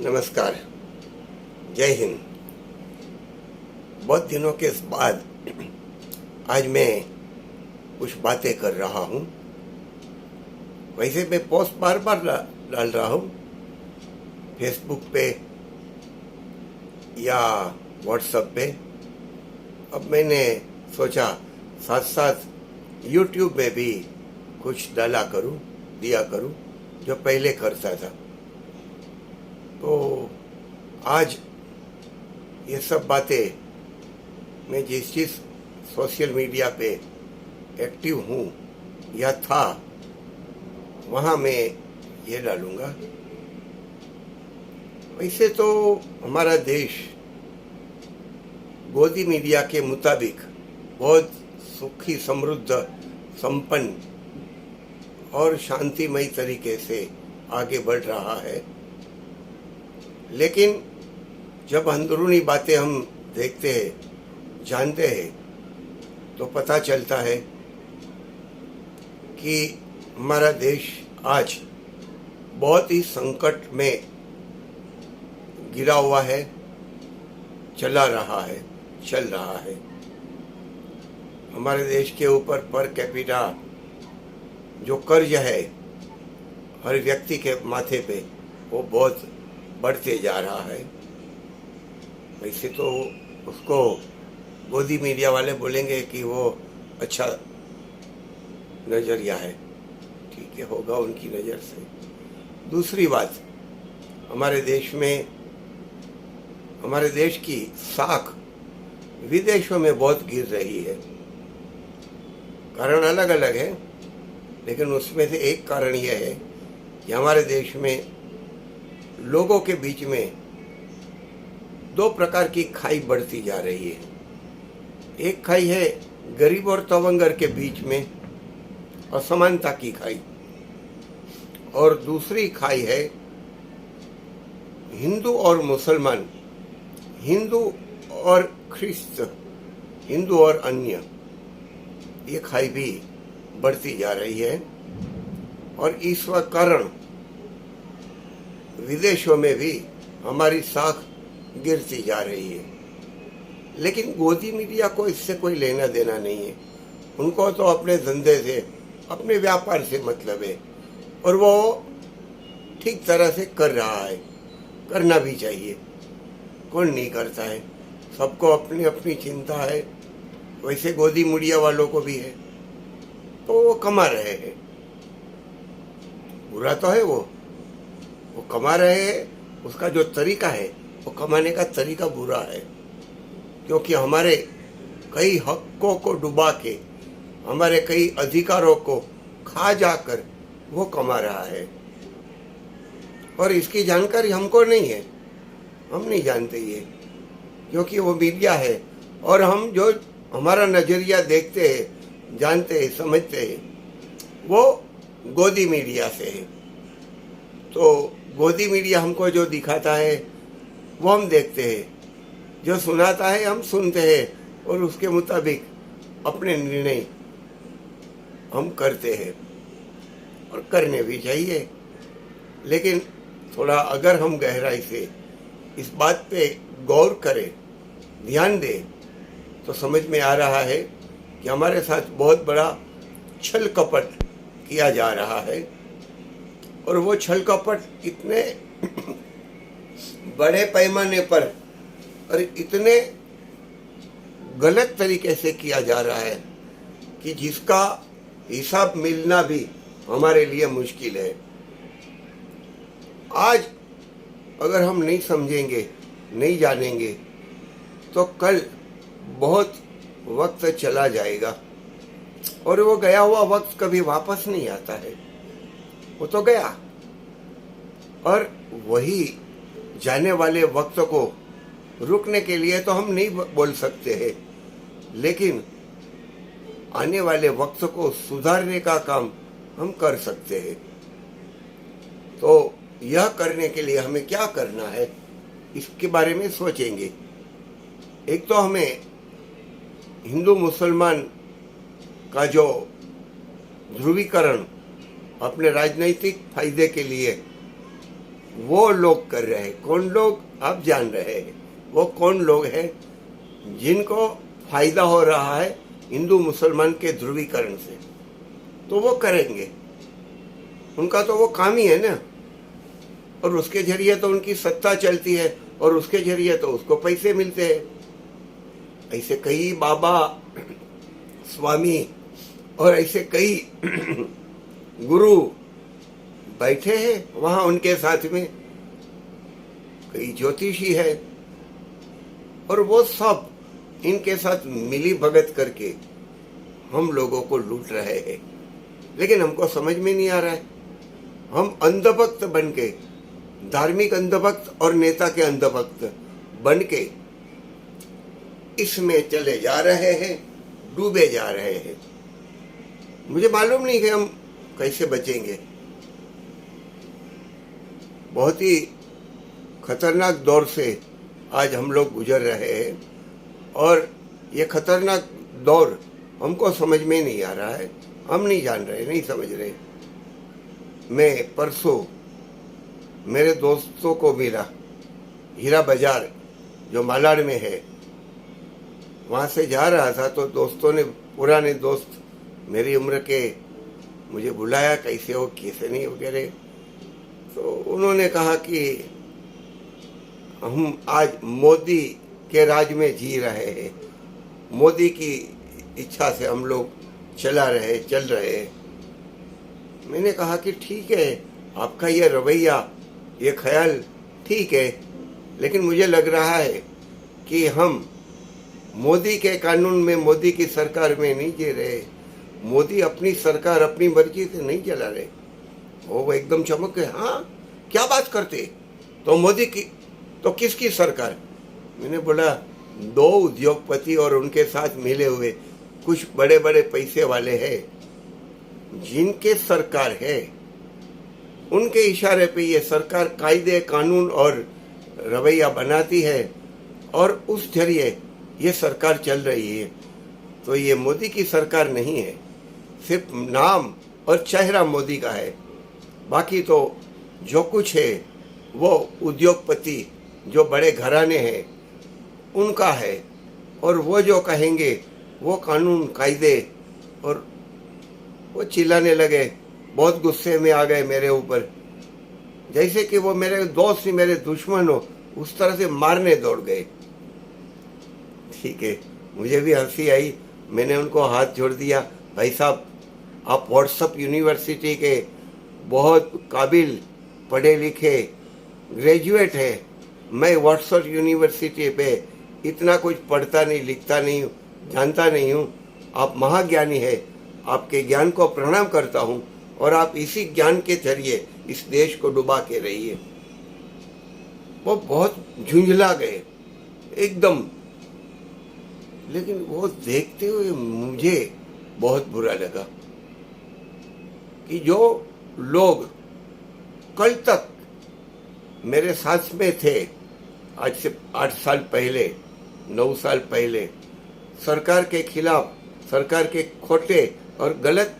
नमस्कार, जय हिंद। बहुत दिनों के बाद आज मैं कुछ बातें कर रहा हूँ। वैसे मैं पोस्ट बार बार डाल रहा हूँ फेसबुक पे या व्हाट्सएप पे। अब मैंने सोचा साथ साथ यूट्यूब में भी कुछ दिया करूँ जो पहले करता था। तो आज ये सब बातें मैं जिस सोशल मीडिया पे एक्टिव हूँ या था वहाँ मैं ये डालूँगा। वैसे तो हमारा देश गोदी मीडिया के मुताबिक बहुत सुखी, समृद्ध, संपन्न और शांतिमय तरीके से आगे बढ़ रहा है। लेकिन जब अंदरूनी बातें हम देखते हैं, जानते हैं, तो पता चलता है कि हमारा देश आज बहुत ही संकट में गिरा हुआ है, चल रहा है। हमारे देश के ऊपर पर कैपिटा जो कर्ज है हर व्यक्ति के माथे पे, वो बहुत बढ़ते जा रहा है। वैसे तो उसको गोदी मीडिया वाले बोलेंगे कि वो अच्छा नजरिया है, ठीक है, होगा उनकी नज़र से। दूसरी बात, हमारे देश की साख विदेशों में बहुत गिर रही है। कारण अलग अलग है, लेकिन उसमें से एक कारण यह है कि हमारे देश में लोगों के बीच में दो प्रकार की खाई बढ़ती जा रही है। एक खाई है गरीब और तवंगर के बीच में असमानता की खाई, और दूसरी खाई है हिंदू और मुसलमान, हिंदू और ख्रिस्त, हिंदू और अन्य। ये खाई भी बढ़ती जा रही है और इस कारण विदेशों में भी हमारी साख गिरती जा रही है। लेकिन गोदी मीडिया को इससे कोई लेना देना नहीं है। उनको तो अपने धंधे से, अपने व्यापार से मतलब है, और वो ठीक तरह से कर रहा है, करना भी चाहिए। कौन नहीं करता है, सबको अपनी अपनी चिंता है। वैसे गोदी मीडिया वालों को भी है, तो वो कमा रहे हैं। बुरा तो है वो कमा रहे हैं। उसका जो तरीका है, वो कमाने का तरीका बुरा है, क्योंकि हमारे कई हकों को डुबा के, हमारे कई अधिकारों को खा जाकर वो कमा रहा है। और इसकी जानकारी हमको नहीं है, हम नहीं जानते ये, क्योंकि वो मीडिया है। और हम जो हमारा नजरिया देखते हैं, जानते हैं, समझते हैं, वो गोदी मीडिया से है। तो गोदी मीडिया हमको जो दिखाता है वो हम देखते हैं, जो सुनाता है हम सुनते हैं, और उसके मुताबिक अपने निर्णय हम करते हैं, और करने भी चाहिए। लेकिन थोड़ा अगर हम गहराई से इस बात पे गौर करें, ध्यान दें, तो समझ में आ रहा है कि हमारे साथ बहुत बड़ा छल कपट किया जा रहा है। और वो छल कपट इतने बड़े पैमाने पर और इतने गलत तरीके से किया जा रहा है कि जिसका हिसाब मिलना भी हमारे लिए मुश्किल है। आज अगर हम नहीं समझेंगे, नहीं जानेंगे, तो कल बहुत वक्त चला जाएगा, और वो गया हुआ वक्त कभी वापस नहीं आता है। वो तो गया, और वही जाने वाले वक्त को रुकने के लिए तो हम नहीं बोल सकते हैं, लेकिन आने वाले वक्त को सुधारने का काम हम कर सकते हैं। तो यह करने के लिए हमें क्या करना है, इसके बारे में सोचेंगे। एक तो हमें हिंदू मुसलमान का जो ध्रुवीकरण अपने राजनीतिक फायदे के लिए वो लोग कर रहे हैं। कौन लोग आप जान रहे हैं, वो कौन लोग हैं जिनको फायदा हो रहा है हिंदू मुसलमान के ध्रुवीकरण से, तो वो करेंगे, उनका तो वो काम ही है ना, और उसके जरिए तो उनकी सत्ता चलती है और उसके जरिए तो उसको पैसे मिलते हैं। ऐसे कई बाबा, स्वामी और ऐसे कई गुरु बैठे हैं वहां उनके साथ में, कई ज्योतिषी है, और वो सब इनके साथ मिली भगत करके हम लोगों को लूट रहे हैं। लेकिन हमको समझ में नहीं आ रहा है, हम अंधभक्त बन के, धार्मिक अंधभक्त और नेता के अंधभक्त बन के इसमें चले जा रहे हैं, डूबे जा रहे हैं। मुझे मालूम नहीं कि हम कैसे बचेंगे। बहुत ही खतरनाक दौर से आज हम लोग गुजर रहे हैं, और ये खतरनाक दौर हमको समझ में नहीं आ रहा है, हम नहीं जान रहे, नहीं समझ रहे। मैं परसों मेरे दोस्तों को मिला, हीरा बाजार जो मालाड में है, वहाँ से जा रहा था तो दोस्तों ने, पुराने दोस्त मेरी उम्र के, मुझे बुलाया, कैसे हो, कैसे नहीं वगैरह। तो उन्होंने कहा कि हम आज मोदी के राज में जी रहे हैं, मोदी की इच्छा से हम लोग चल रहे हैं। मैंने कहा कि ठीक है, आपका ये रवैया, ये ख्याल ठीक है, लेकिन मुझे लग रहा है कि हम मोदी के कानून में, मोदी की सरकार में नहीं जी रहे। मोदी अपनी सरकार अपनी मर्जी से नहीं चला रहे। वो एकदम चमक गए, हाँ क्या बात करते, तो मोदी की, तो किसकी सरकार? मैंने बोला, दो उद्योगपति और उनके साथ मिले हुए कुछ बड़े बड़े पैसे वाले हैं, जिनके सरकार है, उनके इशारे पे ये सरकार कायदे कानून और रवैया बनाती है, और उस जरिए ये सरकार चल रही है। तो ये मोदी की सरकार नहीं है, सिर्फ नाम और चेहरा मोदी का है, बाकी तो जो कुछ है वो उद्योगपति, जो बड़े घराने हैं, उनका है। और वो जो कहेंगे वो कानून कायदे, और वो चिल्लाने लगे, बहुत गुस्से में आ गए मेरे ऊपर, जैसे कि वो मेरे दोस्त ही मेरे दुश्मन हो, उस तरह से मारने दौड़ गए। ठीक है, मुझे भी हंसी आई, मैंने उनको हाथ जोड़ दिया, भाई साहब आप व्हाट्सएप यूनिवर्सिटी के बहुत काबिल, पढ़े लिखे ग्रेजुएट है, मैं व्हाट्सएप यूनिवर्सिटी पे इतना कुछ पढ़ता नहीं, लिखता नहीं हूँ, जानता नहीं हूँ, आप महाज्ञानी है, आपके ज्ञान को प्रणाम करता हूँ, और आप इसी ज्ञान के जरिए इस देश को डुबा के रहिए। वो बहुत झुंझला गए एकदम, लेकिन वो देखते हुए मुझे बहुत बुरा लगा कि जो लोग कल तक मेरे साथ में थे, आज से 8 साल पहले, 9 साल पहले, सरकार के खिलाफ, सरकार के खोटे और गलत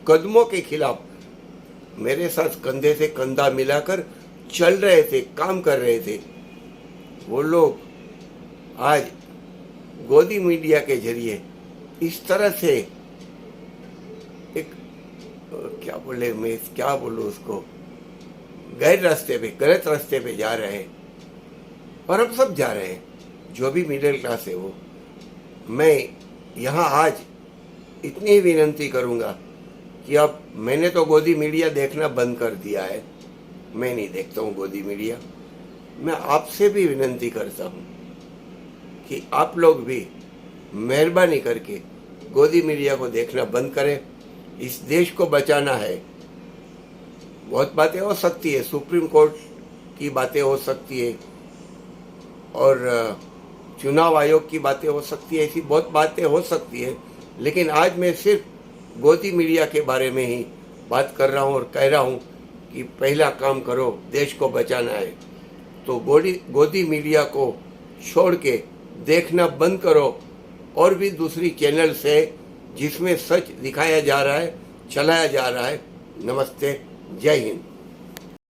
कदमों के खिलाफ मेरे साथ कंधे से कंधा मिलाकर चल रहे थे, काम कर रहे थे, वो लोग आज गोदी मीडिया के जरिए इस तरह से एक, क्या बोले, मैं क्या बोलूं उसको, गैर रास्ते पे, गलत रास्ते पे जा रहे हैं। और हम सब जा रहे हैं, जो भी मिडिल क्लास है वो। मैं यहाँ आज इतनी ही विनंती करूँगा कि अब, मैंने तो गोदी मीडिया देखना बंद कर दिया है, मैं नहीं देखता हूँ गोदी मीडिया। मैं आपसे भी विनंती करता हूँ कि आप लोग भी मेहरबानी करके गोदी मीडिया को देखना बंद करें। इस देश को बचाना है। बहुत बातें हो सकती है, सुप्रीम कोर्ट की बातें हो सकती है, और चुनाव आयोग की बातें हो सकती है, ऐसी बहुत बातें हो सकती है, लेकिन आज मैं सिर्फ गोदी मीडिया के बारे में ही बात कर रहा हूँ और कह रहा हूँ कि पहला काम करो, देश को बचाना है तो गोदी मीडिया को छोड़ के देखना बंद करो, और भी दूसरी चैनल से जिसमें सच दिखाया जा रहा है, चलाया जा रहा है। नमस्ते, जय हिंद।